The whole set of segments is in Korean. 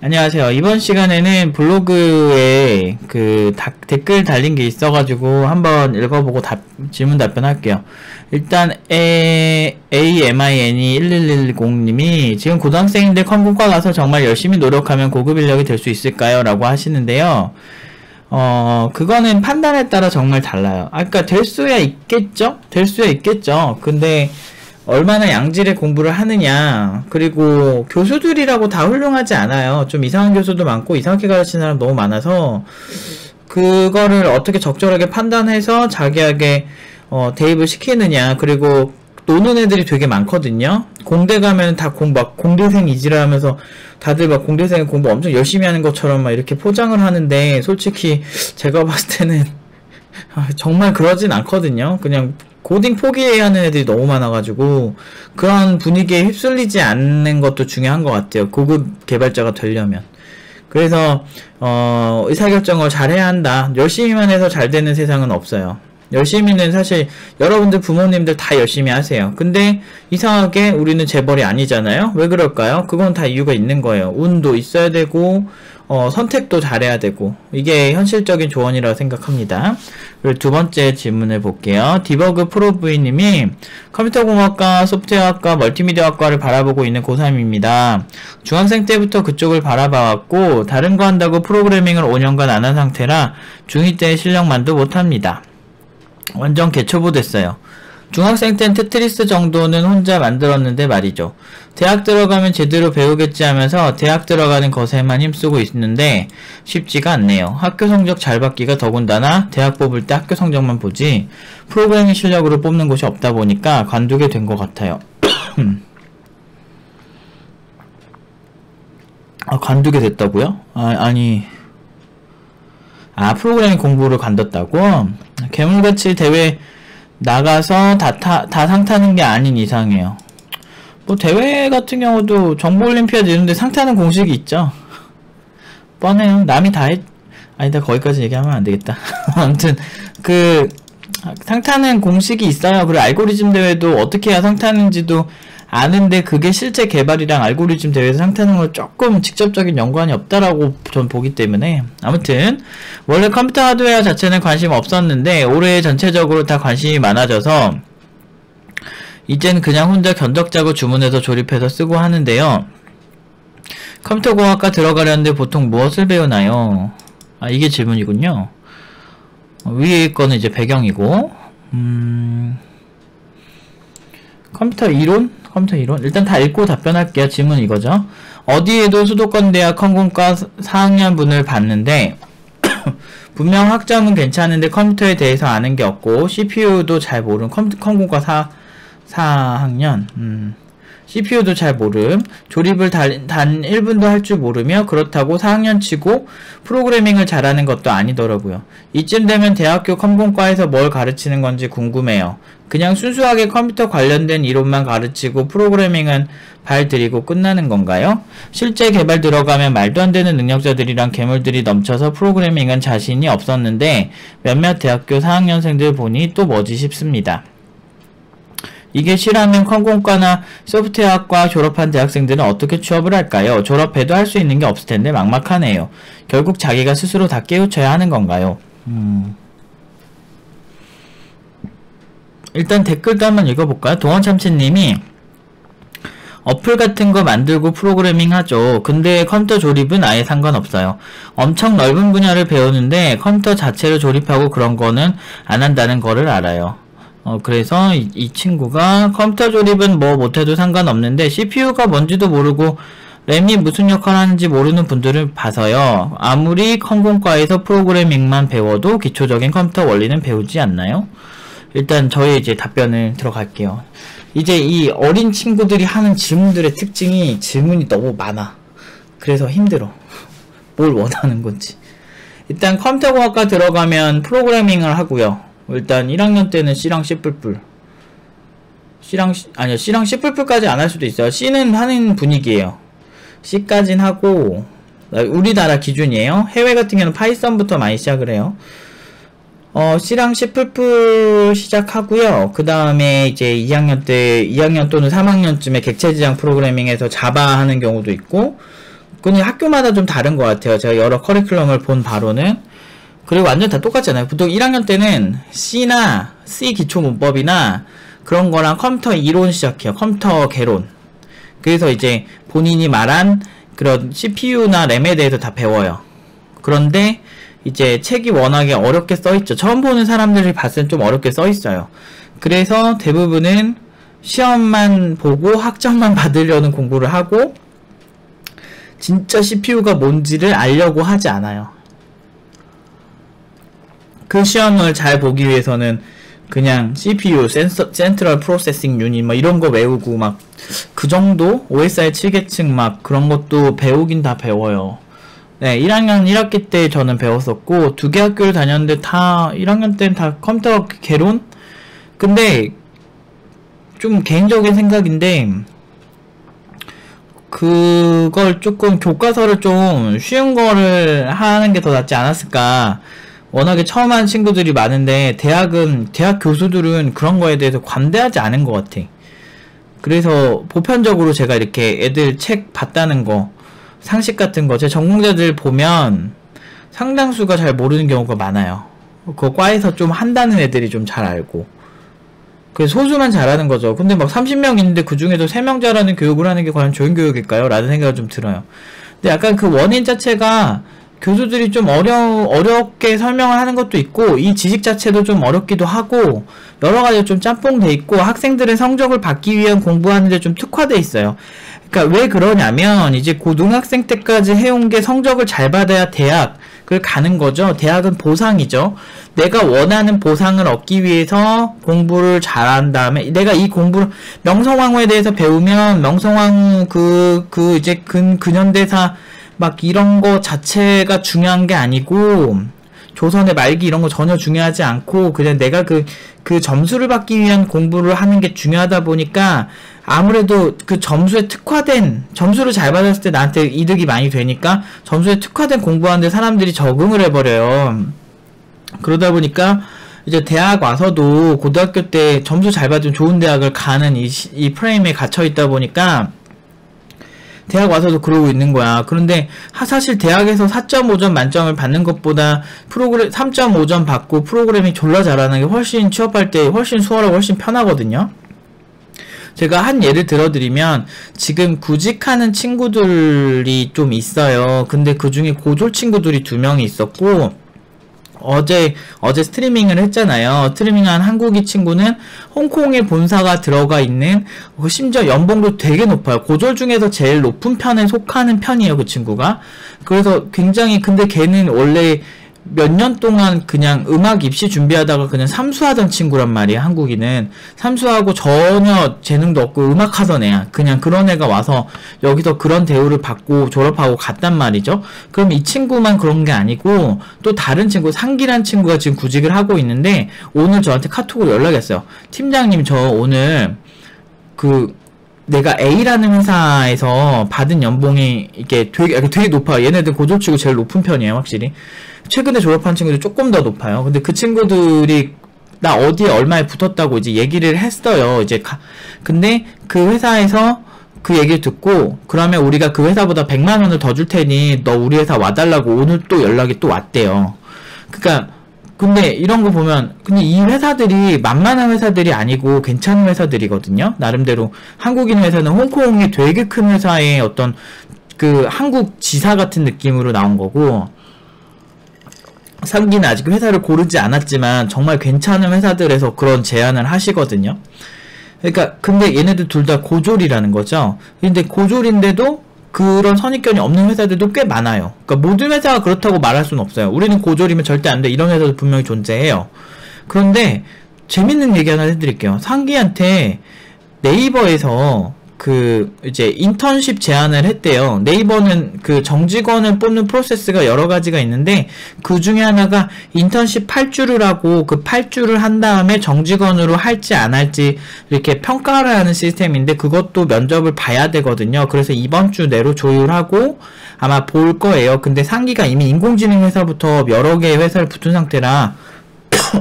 안녕하세요. 이번 시간에는 블로그에 댓글 달린 게 있어가지고 한번 읽어보고 질문 답변할게요. 일단 AMINE1110님이 지금 고등학생인데 컴공과 가서 정말 열심히 노력하면 고급 인력이 될 수 있을까요? 라고 하시는데요. 그거는 판단에 따라 정말 달라요. 그러니까 될 수야 있겠죠? 될 수야 있겠죠. 근데 얼마나 양질의 공부를 하느냐, 그리고 교수들이라고 다 훌륭하지 않아요. 좀 이상한 교수도 많고 이상하게 가르치는 사람 너무 많아서 그거를 어떻게 적절하게 판단해서 자기에게 대입을 시키느냐. 그리고 노는 애들이 되게 많거든요. 공대 가면 다 공대생 이지를 하면서 다들 막 공대생 공부 엄청 열심히 하는 것처럼 막 이렇게 포장을 하는데, 솔직히 제가 봤을 때는 정말 그러진 않거든요. 그냥 고딩 포기해야 하는 애들이 너무 많아가지고 그런 분위기에 휩쓸리지 않는 것도 중요한 것 같아요. 고급 개발자가 되려면. 그래서 의사결정을 잘해야 한다. 열심히만 해서 잘 되는 세상은 없어요. 열심히는 사실 여러분들 부모님들 다 열심히 하세요. 근데 이상하게 우리는 재벌이 아니잖아요. 왜 그럴까요? 그건 다 이유가 있는 거예요. 운도 있어야 되고 선택도 잘해야 되고, 이게 현실적인 조언이라고 생각합니다. 그리고 두 번째 질문을 볼게요. 디버그 프로브이님이 컴퓨터공학과, 소프트웨어학과, 멀티미디어학과를 바라보고 있는 고3입니다. 중학생 때부터 그쪽을 바라봐왔고 다른 거 한다고 프로그래밍을 5년간 안 한 상태라 중2 때의 실력만도 못합니다. 완전 개초보 됐어요. 중학생 땐 테트리스 정도는 혼자 만들었는데 말이죠. 대학 들어가면 제대로 배우겠지 하면서 대학 들어가는 것에만 힘쓰고 있는데 쉽지가 않네요. 학교 성적 잘 받기가 더군다나 대학 뽑을 때 학교 성적만 보지 프로그래밍 실력으로 뽑는 곳이 없다 보니까 관두게 된 것 같아요. 관두게 됐다고요? 프로그래밍 공부를 관뒀다고? 괴물같이 대회 나가서 다 상 타는 게 아닌 이상이에요. 뭐 대회 같은 경우도 정보올림피아드 이런데 상 타는 공식이 있죠. 뻔해요. 남이 다 아니다, 거기까지 얘기하면 안 되겠다. 아무튼 상 타는 공식이 있어요. 그리고 알고리즘 대회도 어떻게 해야 상 타는지도 아는데 그게 실제 개발이랑 알고리즘 대회에서 상 타는 건 조금 직접적인 연관이 없다라고 전 보기 때문에, 아무튼 원래 컴퓨터 하드웨어 자체는 관심 없었는데 올해 전체적으로 다 관심이 많아져서 이젠 그냥 혼자 견적 짜고 주문해서 조립해서 쓰고 하는데요. 컴퓨터공학과 들어가려는데 보통 무엇을 배우나요? 이게 질문이군요. 위에 거는 이제 배경이고, 컴퓨터 이론? 일단 다 읽고 답변할게요. 질문 이거죠. 어디에도 수도권 대학 컴공과 4학년 분을 봤는데 분명 학점은 괜찮은데 컴퓨터에 대해서 아는 게 없고 CPU도 잘 모르는 컴공과 4학년 CPU도 잘 모름, 조립을 단 1분도 할 줄 모르며 그렇다고 4학년 치고 프로그래밍을 잘하는 것도 아니더라고요. 이쯤 되면 대학교 컴공과에서 뭘 가르치는 건지 궁금해요. 그냥 순수하게 컴퓨터 관련된 이론만 가르치고 프로그래밍은 발 들이고 끝나는 건가요? 실제 개발 들어가면 말도 안 되는 능력자들이랑 괴물들이 넘쳐서 프로그래밍은 자신이 없었는데 몇몇 대학교 4학년생들 보니 또 뭐지 싶습니다. 이게 실하면 컴공과나 소프트웨어학과 졸업한 대학생들은 어떻게 취업을 할까요? 졸업해도 할 수 있는 게 없을 텐데 막막하네요. 결국 자기가 스스로 다 깨우쳐야 하는 건가요? 일단 댓글도 한번 읽어볼까요? 동원참치님이 어플 같은 거 만들고 프로그래밍 하죠. 근데 컴퓨터 조립은 아예 상관없어요. 엄청 넓은 분야를 배우는데 컴퓨터 자체를 조립하고 그런 거는 안 한다는 거를 알아요. 그래서 이 친구가 컴퓨터 조립은 뭐 못해도 상관없는데 CPU가 뭔지도 모르고 램이 무슨 역할을 하는지 모르는 분들을 봐서요. 아무리 컴공과에서 프로그래밍만 배워도 기초적인 컴퓨터 원리는 배우지 않나요? 일단 저의 이제 답변을 들어갈게요. 이제 이 어린 친구들이 하는 질문들의 특징이 질문이 너무 많아. 그래서 힘들어. 뭘 원하는 건지. 일단 컴퓨터공학과 들어가면 프로그래밍을 하고요. 일단 1학년 때는 C랑 C++. C랑 C++까지 안 할 수도 있어요. C는 하는 분위기예요. C까진 하고, 우리나라 기준이에요. 해외 같은 경우는 파이썬부터 많이 시작을 해요. C랑 C++ 시작하고요. 그 다음에 이제 2학년 또는 3학년쯤에 객체지향 프로그래밍에서 자바 하는 경우도 있고, 그건 학교마다 좀 다른 것 같아요. 제가 여러 커리큘럼을 본 바로는. 그리고 완전 다 똑같잖아요. 보통 1학년 때는 C나 C 기초문법이나 그런 거랑 컴퓨터 이론 시작해요. 컴퓨터 개론. 그래서 이제 본인이 말한 그런 CPU나 램에 대해서 다 배워요. 그런데 이제 책이 워낙에 어렵게 써있죠. 처음 보는 사람들이 봤을 때 좀 어렵게 써있어요. 그래서 대부분은 시험만 보고 학점만 받으려는 공부를 하고 진짜 CPU가 뭔지를 알려고 하지 않아요. 그 시험을 잘 보기 위해서는 그냥 CPU, 센트럴 프로세싱 유닛 뭐 이런 거 외우고 막 그 정도? OSI 7계층 막 그런 것도 배우긴 다 배워요. 네, 1학년 1학기 때 저는 배웠었고 2개 학교를 다녔는데 다 1학년 때는 다 컴퓨터 개론? 근데 좀 개인적인 생각인데 그걸 조금 교과서를 좀 쉬운 거를 하는 게 더 낫지 않았을까. 워낙에 처음 하는 친구들이 많은데 대학 교수들은 그런 거에 대해서 관대하지 않은 것 같아. 그래서 보편적으로 제가 이렇게 애들 책 봤다는 거, 상식 같은 거, 제 전공자들 보면 상당수가 잘 모르는 경우가 많아요. 그 과에서 좀 한다는 애들이 좀 잘 알고. 그래서 소수만 잘하는 거죠. 근데 막 30명 있는데 그 중에도 3명 잘하는 교육을 하는 게 과연 좋은 교육일까요? 라는 생각이 좀 들어요. 근데 약간 그 원인 자체가 교수들이 좀 어렵게 설명을 하는 것도 있고, 이 지식 자체도 좀 어렵기도 하고, 여러가지 좀 짬뽕 돼 있고, 학생들의 성적을 받기 위한 공부하는데 좀 특화돼 있어요. 그러니까 왜 그러냐면, 이제 고등학생 때까지 해온 게 성적을 잘 받아야 대학을 가는 거죠. 대학은 보상이죠. 내가 원하는 보상을 얻기 위해서 공부를 잘한 다음에, 내가 이 공부를, 명성황후에 대해서 배우면, 명성황후 이제 근현대사, 막 이런 거 자체가 중요한 게 아니고 조선의 말기 이런 거 전혀 중요하지 않고 그냥 내가 그 점수를 받기 위한 공부를 하는 게 중요하다 보니까 아무래도 그 점수에 특화된 점수를 잘 받았을 때 나한테 이득이 많이 되니까 점수에 특화된 공부하는데 사람들이 적응을 해버려요. 그러다 보니까 이제 대학 와서도 고등학교 때 점수 잘 받으면 좋은 대학을 가는 이 프레임에 갇혀 있다 보니까 대학 와서도 그러고 있는 거야. 그런데 사실 대학에서 4.5점 만점을 받는 것보다 3.5점 받고 프로그래밍 졸라 잘하는 게 훨씬 취업할 때 훨씬 수월하고 훨씬 편하거든요. 제가 한 예를 들어드리면 지금 구직하는 친구들이 좀 있어요. 근데 그 중에 고졸 친구들이 2명이 있었고 어제 스트리밍을 했잖아요. 스트리밍한 한국인 친구는 홍콩에 본사가 들어가 있는, 심지어 연봉도 되게 높아요. 고졸 중에서 제일 높은 편에 속하는 편이에요, 그 친구가. 그래서 굉장히, 근데 걔는 원래 몇 년 동안 그냥 음악 입시 준비하다가 그냥 삼수하던 친구란 말이야, 한국인은. 삼수하고 전혀 재능도 없고 음악하던 애야. 그냥 그런 애가 와서 여기서 그런 대우를 받고 졸업하고 갔단 말이죠. 그럼 이 친구만 그런 게 아니고 또 다른 친구, 상기란 친구가 지금 구직을 하고 있는데 오늘 저한테 카톡으로 연락이 왔어요. 팀장님, 저 오늘 내가 A라는 회사에서 받은 연봉이 이게 되게 높아요. 얘네들 고졸치고 제일 높은 편이에요, 확실히. 최근에 졸업한 친구들이 조금 더 높아요. 근데 그 친구들이 나 어디에 얼마에 붙었다고 이제 얘기를 했어요. 근데 그 회사에서 그 얘기를 듣고, 그러면 우리가 그 회사보다 100만 원을 더 줄 테니 너 우리 회사 와달라고 오늘 또 연락이 또 왔대요. 근데 이런 거 보면, 근데 이 회사들이 만만한 회사들이 아니고 괜찮은 회사들이거든요. 나름대로 한국인 회사는 홍콩이 되게 큰 회사의 어떤 그 한국 지사 같은 느낌으로 나온 거고, 상기는 아직 회사를 고르지 않았지만 정말 괜찮은 회사들에서 그런 제안을 하시거든요. 그러니까 근데 얘네들 둘 다 고졸이라는 거죠. 근데 고졸인데도 그런 선입견이 없는 회사들도 꽤 많아요. 그러니까 모든 회사가 그렇다고 말할 수는 없어요. 우리는 고졸이면 절대 안 돼, 이런 회사도 분명히 존재해요. 그런데 재밌는 얘기 하나 해드릴게요. 상기한테 네이버에서 이제 인턴십 제안을 했대요. 네이버는 그 정직원을 뽑는 프로세스가 여러 가지가 있는데 그 중에 하나가 인턴십 8주를 하고 그 8주를 한 다음에 정직원으로 할지 안 할지 이렇게 평가를 하는 시스템인데 그것도 면접을 봐야 되거든요. 그래서 이번 주 내로 조율하고 아마 볼 거예요. 근데 상기가 이미 인공지능 회사부터 여러 개의 회사를 붙은 상태라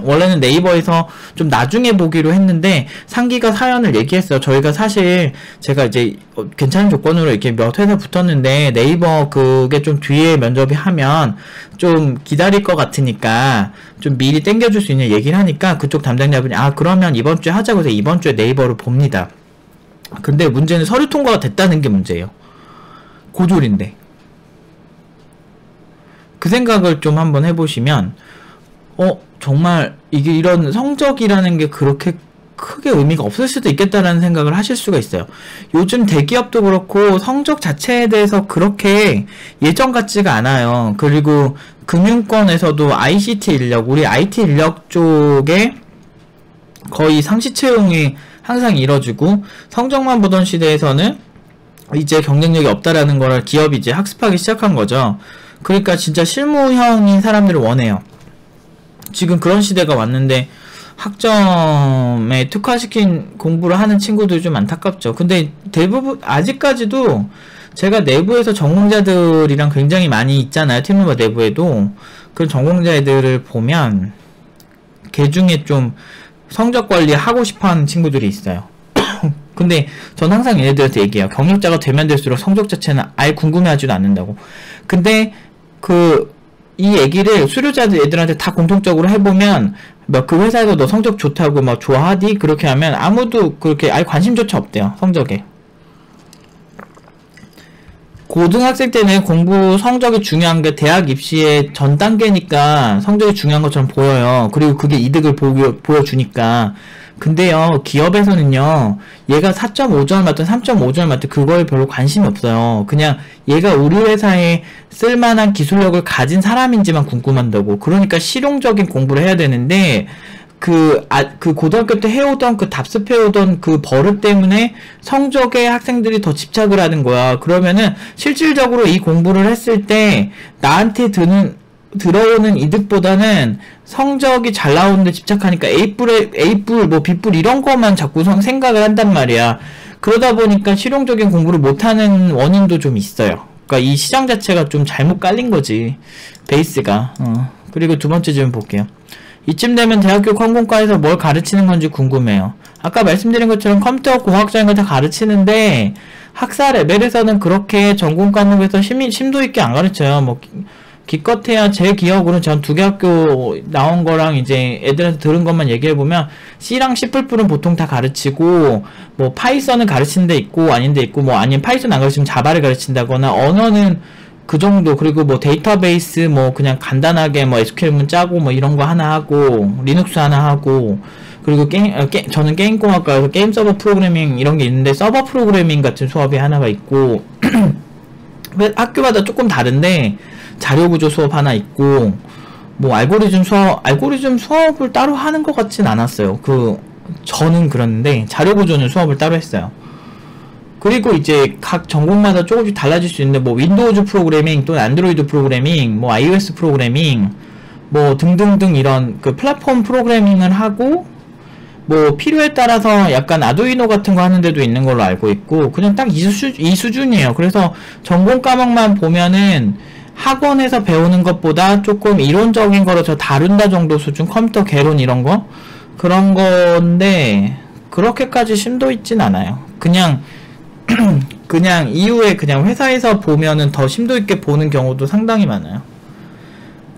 원래는 네이버에서 좀 나중에 보기로 했는데 상기가 사연을 얘기했어요. 저희가 사실 제가 이제 괜찮은 조건으로 이렇게 몇 회사 붙었는데 네이버 그게 좀 뒤에 면접이 하면 좀 기다릴 것 같으니까 좀 미리 땡겨줄 수 있는 얘기를 하니까 그쪽 담당자분이 그러면 이번 주에 하자고 해서 이번 주에 네이버를 봅니다. 근데 문제는 서류 통과가 됐다는 게 문제예요. 고졸인데. 그 생각을 좀 한번 해보시면 정말 이게 이런 성적이라는 게 그렇게 크게 의미가 없을 수도 있겠다라는 생각을 하실 수가 있어요. 요즘 대기업도 그렇고 성적 자체에 대해서 그렇게 예전 같지가 않아요. 그리고 금융권에서도 ICT 인력, 우리 IT 인력 쪽에 거의 상시 채용이 항상 이뤄지고 성적만 보던 시대에서는 이제 경쟁력이 없다라는 걸 기업이 이제 학습하기 시작한 거죠. 그러니까 진짜 실무형인 사람들을 원해요. 지금 그런 시대가 왔는데 학점에 특화시킨 공부를 하는 친구들이 좀 안타깝죠. 근데 대부분 아직까지도 제가 내부에서 전공자들이랑 굉장히 많이 있잖아요. 팀멤버 내부에도. 그 전공자 애들을 보면 걔 중에 좀 성적 관리 하고 싶어하는 친구들이 있어요. 근데 전 항상 얘네들한테 얘기해요. 경력자가 되면 될수록 성적 자체는 아예 궁금해하지도 않는다고. 근데 이 얘기를 수료자들 애들한테 다 공통적으로 해보면 그 회사에서 너 성적 좋다고 막 좋아하디? 그렇게 하면 아무도 그렇게 아예 관심조차 없대요. 성적에. 고등학생 때는 공부 성적이 중요한 게 대학 입시의 전 단계니까 성적이 중요한 것처럼 보여요. 그리고 그게 이득을 보여주니까. 근데요, 기업에서는요, 얘가 4.5점 맞든 3.5점 맞든 그거에 별로 관심이 없어요. 그냥 얘가 우리 회사에 쓸만한 기술력을 가진 사람인지만 궁금한다고. 그러니까 실용적인 공부를 해야 되는데, 그 고등학교 때 해오던 그 답습해오던 그 버릇 때문에 성적에 학생들이 더 집착을 하는 거야. 그러면은 실질적으로 이 공부를 했을 때 나한테 들어오는 이득보다는 성적이 잘 나오는데 집착하니까 A뿔, 뭐 B뿔 이런 것만 자꾸 생각을 한단 말이야. 그러다 보니까 실용적인 공부를 못하는 원인도 좀 있어요. 그러니까 이 시장 자체가 좀 잘못 깔린 거지. 베이스가. 그리고 두 번째 질문 볼게요. 이쯤 되면 대학교 컴공과에서 뭘 가르치는 건지 궁금해요. 아까 말씀드린 것처럼 컴퓨터 공학적인 걸 다 가르치는데 학사 레벨에서는 그렇게 전공 과목에서 심도 있게 안 가르쳐요. 뭐 기껏해야 제 기억으로는 전 두 개 학교 나온 거랑 이제 애들한테 들은 것만 얘기해보면 C랑 C++은 보통 다 가르치고 뭐 파이썬은 가르치는 데 있고 아닌 데 있고 뭐 아니면 파이썬 안 가르치면 자바를 가르친다거나 언어는 그 정도. 그리고 뭐 데이터베이스 뭐 그냥 간단하게 뭐 SQL문 짜고 뭐 이런 거 하나 하고 리눅스 하나 하고 그리고 저는 게임공학과에서 게임 서버 프로그래밍 이런 게 있는데 서버 프로그래밍 같은 수업이 하나가 있고 학교마다 조금 다른데 자료구조 수업 하나 있고 뭐 알고리즘 수업을 따로 하는 것 같진 않았어요. 저는 그랬는데 자료구조는 수업을 따로 했어요. 그리고 이제 각 전공마다 조금씩 달라질 수 있는데 뭐 윈도우즈 프로그래밍 또는 안드로이드 프로그래밍 뭐 iOS 프로그래밍 뭐 등등등 이런 그 플랫폼 프로그래밍을 하고 뭐 필요에 따라서 약간 아두이노 같은 거 하는 데도 있는 걸로 알고 있고 그냥 딱 이 수준이에요. 그래서 전공 과목만 보면은 학원에서 배우는 것보다 조금 이론적인 거로 저 다룬다 정도 수준, 컴퓨터 개론 이런 거 그런 건데 그렇게까지 심도 있진 않아요. 그냥 이후에 그냥 회사에서 보면은 더 심도 있게 보는 경우도 상당히 많아요.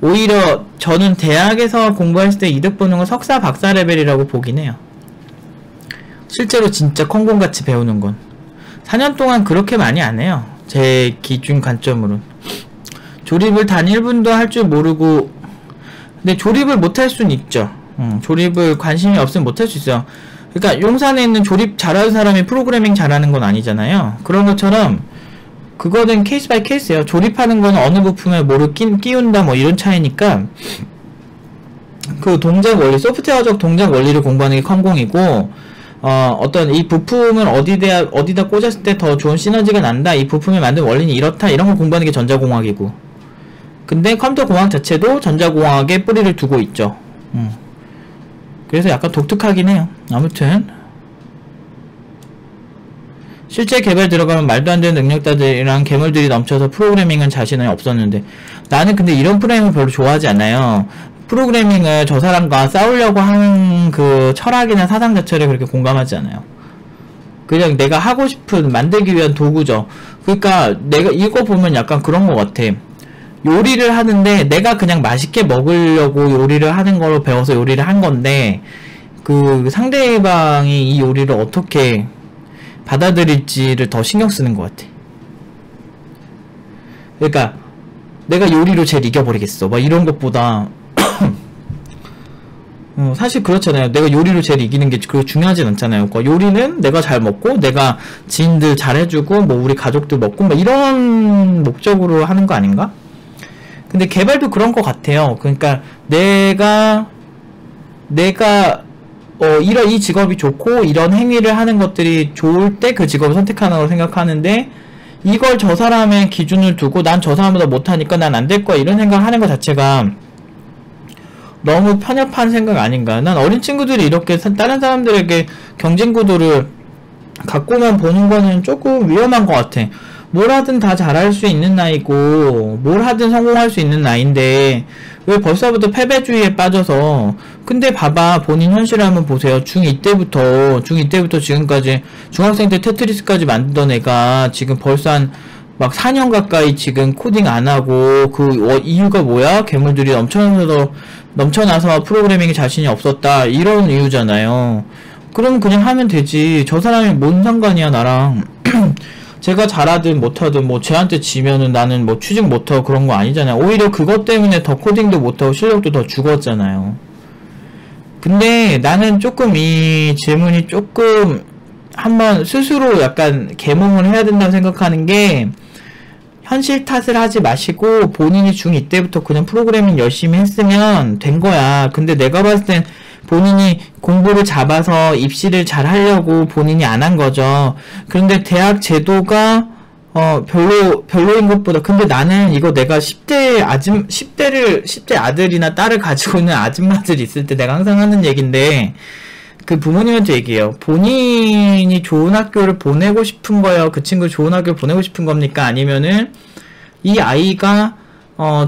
오히려 저는 대학에서 공부했을 때 이득 보는 건 석사 박사 레벨이라고 보긴 해요. 실제로 진짜 컴공같이 배우는 건 4년 동안 그렇게 많이 안 해요. 제 기준 관점으로. 조립을 단 1분도 할 줄 모르고 근데 조립을 못할 수는 있죠. 조립을 관심이 없으면 못할 수 있어요. 그러니까 용산에 있는 조립 잘하는 사람이 프로그래밍 잘하는 건 아니잖아요. 그런 것처럼 그거는 케이스 바이 케이스예요. 조립하는 건 어느 부품에 뭐를 끼운다 뭐 이런 차이니까 그 동작 원리, 소프트웨어적 동작 원리를 공부하는 게 컴공이고 어떤 이 부품을 어디다 꽂았을 때 더 좋은 시너지가 난다, 이 부품을 만든 원리는 이렇다, 이런 걸 공부하는 게 전자공학이고. 근데 컴퓨터 공학 자체도 전자공학에 뿌리를 두고 있죠. 그래서 약간 독특하긴 해요. 아무튼 실제 개발 들어가면 말도 안 되는 능력자들이랑 괴물들이 넘쳐서 프로그래밍은 자신은 없었는데 나는 근데 이런 프로그램을 별로 좋아하지 않아요. 프로그래밍을 저 사람과 싸우려고 하는 그 철학이나 사상 자체를 그렇게 공감하지 않아요. 그냥 내가 하고 싶은 만들기 위한 도구죠. 그러니까 내가 이거 보면 약간 그런 것 같아. 요리를 하는데 내가 그냥 맛있게 먹으려고 요리를 하는 걸로 배워서 요리를 한 건데 그 상대방이 이 요리를 어떻게 받아들일지를 더 신경 쓰는 것 같아. 그러니까 내가 요리로 쟤를 이겨버리겠어 막 이런 것보다 사실 그렇잖아요. 내가 요리로 쟤를 이기는 게 그렇게 중요하진 않잖아요. 그러니까 요리는 내가 잘 먹고 내가 지인들 잘 해주고 뭐 우리 가족들 먹고 뭐 이런 목적으로 하는 거 아닌가? 근데 개발도 그런 것 같아요. 그러니까 내가 이런 이 직업이 좋고 이런 행위를 하는 것들이 좋을 때 그 직업을 선택하는 걸 생각하는데 이걸 저 사람의 기준을 두고 난 저 사람보다 못하니까 난 안 될 거야 이런 생각을 하는 것 자체가 너무 편협한 생각 아닌가. 난 어린 친구들이 이렇게 다른 사람들에게 경쟁 구도를 갖고만 보는 거는 조금 위험한 것 같아. 뭘 하든 다 잘할 수 있는 나이고 뭘 하든 성공할 수 있는 나이인데 왜 벌써부터 패배주의에 빠져서. 근데 봐봐, 본인 현실을 한번 보세요. 중2 때부터 지금까지 중학생 때 테트리스까지 만들던 애가 지금 벌써 한 막 4년 가까이 지금 코딩 안 하고 그 이유가 뭐야? 괴물들이 넘쳐나서 프로그래밍에 자신이 없었다 이런 이유잖아요. 그럼 그냥 하면 되지. 저 사람이 뭔 상관이야 나랑. 제가 잘하든 못하든 뭐 쟤한테 지면은 나는 뭐 취직 못하고 그런 거 아니잖아요. 오히려 그것 때문에 더 코딩도 못하고 실력도 더 죽었잖아요. 근데 나는 조금 이 질문이 조금 한번 스스로 약간 계몽을 해야 된다고 생각하는 게, 현실 탓을 하지 마시고 본인이 중2 때부터 그냥 프로그래밍 열심히 했으면 된 거야. 근데 내가 봤을 땐 본인이 공부를 잡아서 입시를 잘 하려고 본인이 안 한 거죠. 그런데 대학 제도가 별로인 것보다, 근데 나는 이거 내가 10대 아들이나 딸을 가지고 있는 아줌마들이 있을 때 내가 항상 하는 얘기인데, 그 부모님한테 얘기해요. 본인이 좋은 학교를 보내고 싶은 거예요? 그 친구 좋은 학교를 보내고 싶은 겁니까? 아니면은 이 아이가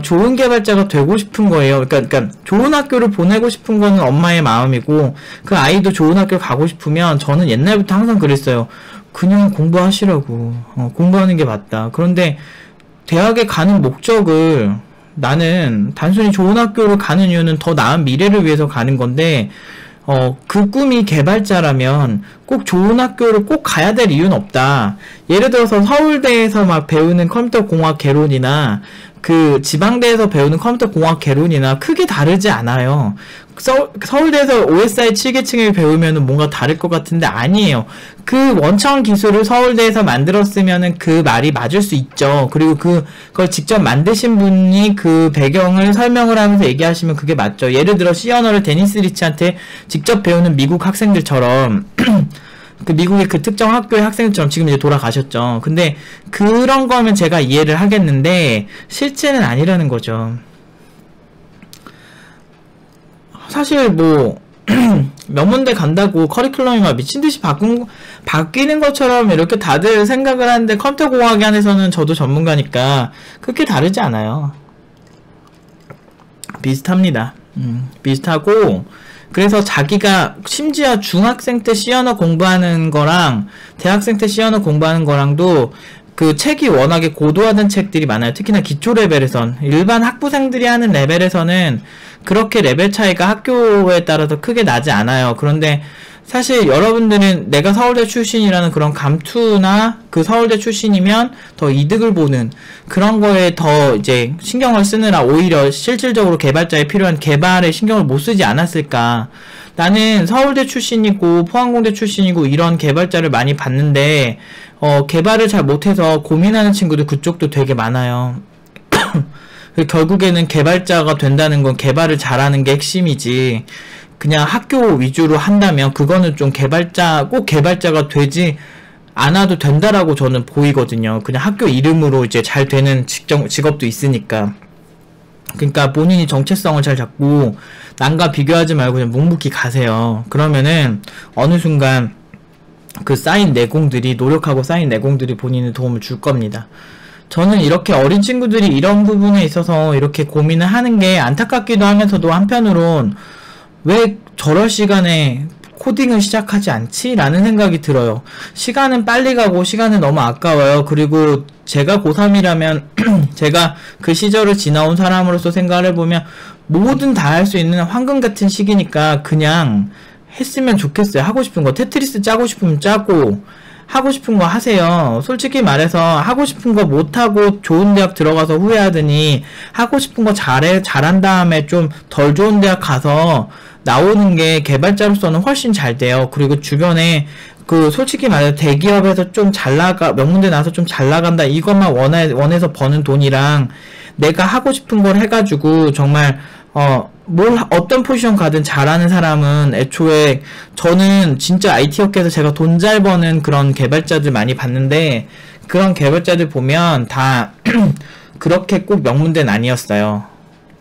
좋은 개발자가 되고 싶은 거예요? 그러니까 좋은 학교를 보내고 싶은 거는 엄마의 마음이고, 그 아이도 좋은 학교 가고 싶으면, 저는 옛날부터 항상 그랬어요. 그냥 공부하시라고. 공부하는 게 맞다. 그런데 대학에 가는 목적을, 나는 단순히 좋은 학교를 가는 이유는 더 나은 미래를 위해서 가는 건데, 그 꿈이 개발자라면 꼭 좋은 학교를 꼭 가야 될 이유는 없다. 예를 들어서 서울대에서 막 배우는 컴퓨터공학 개론이나 그 지방대에서 배우는 컴퓨터공학 개론이나 크게 다르지 않아요. 서울대에서 OSI 7계층을 배우면 뭔가 다를 것 같은데 아니에요. 그 원천 기술을 서울대에서 만들었으면은 그 말이 맞을 수 있죠. 그리고 그걸 직접 만드신 분이 그 배경을 설명을 하면서 얘기하시면 그게 맞죠. 예를 들어 C 언어를 데니스 리치한테 직접 배우는 미국 학생들처럼 그 미국의 그 특정 학교의 학생들처럼 지금 이제 돌아가셨죠. 근데 그런 거면 제가 이해를 하겠는데 실제는 아니라는 거죠. 사실 뭐 명문대 간다고 커리큘럼이 막 미친듯이 바뀌는 것처럼 이렇게 다들 생각을 하는데, 컴퓨터공학에 한해서는 저도 전문가니까 그렇게 다르지 않아요. 비슷합니다. 비슷하고, 그래서 자기가 심지어 중학생 때 C 언어 공부하는 거랑 대학생 때 C 언어 공부하는 거랑도 그 책이 워낙에 고도화된 책들이 많아요. 특히나 기초 레벨에선. 일반 학부생들이 하는 레벨에서는 그렇게 레벨 차이가 학교에 따라서 크게 나지 않아요. 그런데 사실 여러분들은 내가 서울대 출신이라는 그런 감투나 그 서울대 출신이면 더 이득을 보는 그런 거에 더 이제 신경을 쓰느라 오히려 실질적으로 개발자에 필요한 개발에 신경을 못 쓰지 않았을까. 나는 서울대 출신이고 포항공대 출신이고 이런 개발자를 많이 봤는데 개발을 잘 못해서 고민하는 친구들 그쪽도 되게 많아요. 결국에는 개발자가 된다는 건 개발을 잘하는 게 핵심이지, 그냥 학교 위주로 한다면 그거는 좀 꼭 개발자가 되지 않아도 된다라고 저는 보이거든요. 그냥 학교 이름으로 이제 잘 되는 직업도 있으니까. 그러니까 본인이 정체성을 잘 잡고 남과 비교하지 말고 그냥 묵묵히 가세요. 그러면은 어느 순간 그 쌓인 내공들이, 노력하고 쌓인 내공들이 본인의 도움을 줄 겁니다. 저는 이렇게 어린 친구들이 이런 부분에 있어서 이렇게 고민을 하는 게 안타깝기도 하면서도 한편으론 왜 저럴 시간에 코딩을 시작하지 않지? 라는 생각이 들어요. 시간은 빨리 가고 시간은 너무 아까워요. 그리고 제가 고3이라면 제가 그 시절을 지나온 사람으로서 생각을 해보면 뭐든 다 할 수 있는 황금 같은 시기니까 그냥 했으면 좋겠어요. 하고 싶은 거 테트리스 짜고 싶으면 짜고 하고 싶은 거 하세요. 솔직히 말해서 하고 싶은 거 못하고 좋은 대학 들어가서 후회하더니 하고 싶은 거 잘한 다음에 좀 덜 좋은 대학 가서 나오는 게 개발자로서는 훨씬 잘 돼요. 그리고 주변에 그 솔직히 말해서 대기업에서 좀 잘 나가 명문대 나와서 좀 잘 나간다 이것만 원해서 버는 돈이랑 내가 하고 싶은 걸 해가지고 정말 어떤 포지션 가든 잘하는 사람은 애초에 저는 진짜 IT 업계에서 제가 돈 잘 버는 그런 개발자들 많이 봤는데 그런 개발자들 보면 다 그렇게 꼭 명문대는 아니었어요.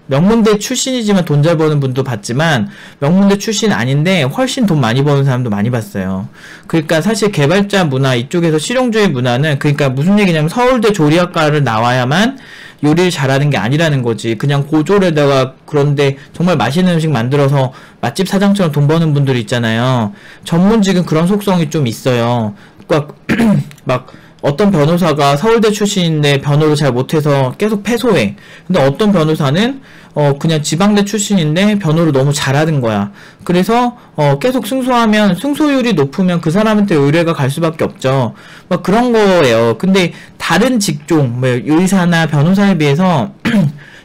명문대 출신이지만 돈 잘 버는 분도 봤지만 명문대 출신 아닌데 훨씬 돈 많이 버는 사람도 많이 봤어요. 그러니까 사실 개발자 문화 이쪽에서 실용주의 문화는 그러니까 무슨 얘기냐면 서울대 조리학과를 나와야만 요리를 잘하는 게 아니라는 거지. 그냥 고졸에다가 그런데 정말 맛있는 음식 만들어서 맛집 사장처럼 돈 버는 분들 있잖아요. 전문직은 그런 속성이 좀 있어요. 그러니까 막 어떤 변호사가 서울대 출신인데 변호를 잘 못해서 계속 패소해. 근데 어떤 변호사는 그냥 지방대 출신인데 변호를 너무 잘하는 거야. 그래서 계속 승소하면 승소율이 높으면 그 사람한테 의뢰가 갈 수밖에 없죠. 막 그런 거예요. 근데 다른 직종, 뭐 의사나 변호사에 비해서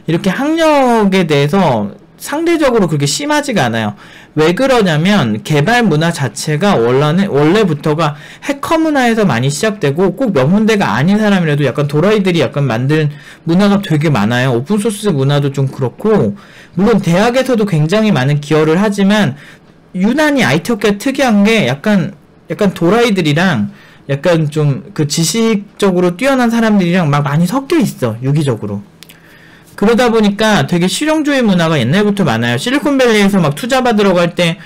이렇게 학력에 대해서 상대적으로 그렇게 심하지가 않아요. 왜 그러냐면 개발 문화 자체가 원래부터가 해커 문화에서 많이 시작되고 꼭 명문대가 아닌 사람이라도 약간 도라이들이 약간 만든 문화가 되게 많아요. 오픈소스 문화도 좀 그렇고 물론 대학에서도 굉장히 많은 기여를 하지만 유난히 IT 업계가 특이한 게 약간 도라이들이랑 약간 좀 그 지식적으로 뛰어난 사람들이랑 막 많이 섞여 있어. 유기적으로. 그러다 보니까 되게 실용주의 문화가 옛날부터 많아요. 실리콘밸리에서 막 투자 받으러 갈 때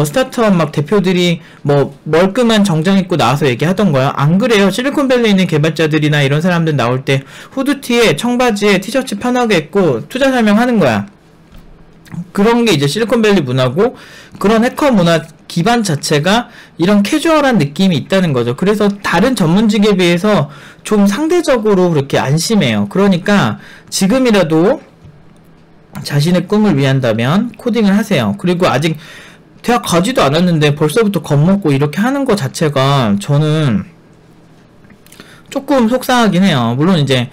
스타트업 막 대표들이 뭐 멀끔한 정장 입고 나와서 얘기하던 거야. 안 그래요. 실리콘밸리에 있는 개발자들이나 이런 사람들 나올 때 후드티에 청바지에 티셔츠 편하게 입고 투자 설명하는 거야. 그런 게 이제 실리콘밸리 문화고 그런 해커 문화 기반 자체가 이런 캐주얼한 느낌이 있다는 거죠. 그래서 다른 전문직에 비해서 좀 상대적으로 그렇게 안심해요. 그러니까 지금이라도 자신의 꿈을 위한다면 코딩을 하세요. 그리고 아직 대학 가지도 않았는데 벌써부터 겁먹고 이렇게 하는 거 자체가 저는 조금 속상하긴 해요. 물론 이제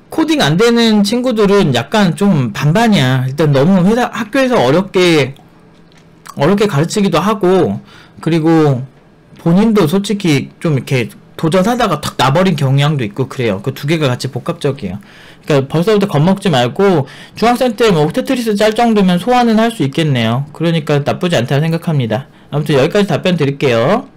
코딩 안 되는 친구들은 약간 좀 반반이야. 일단 너무 학교에서 어렵게 가르치기도 하고, 그리고 본인도 솔직히 좀 이렇게 도전하다가 탁 나버린 경향도 있고 그래요. 그 두 개가 같이 복합적이에요. 그러니까 벌써부터 겁먹지 말고 중학생 때 뭐 테트리스 짤 정도면 소화는 할 수 있겠네요. 그러니까 나쁘지 않다고 생각합니다. 아무튼 여기까지 답변 드릴게요.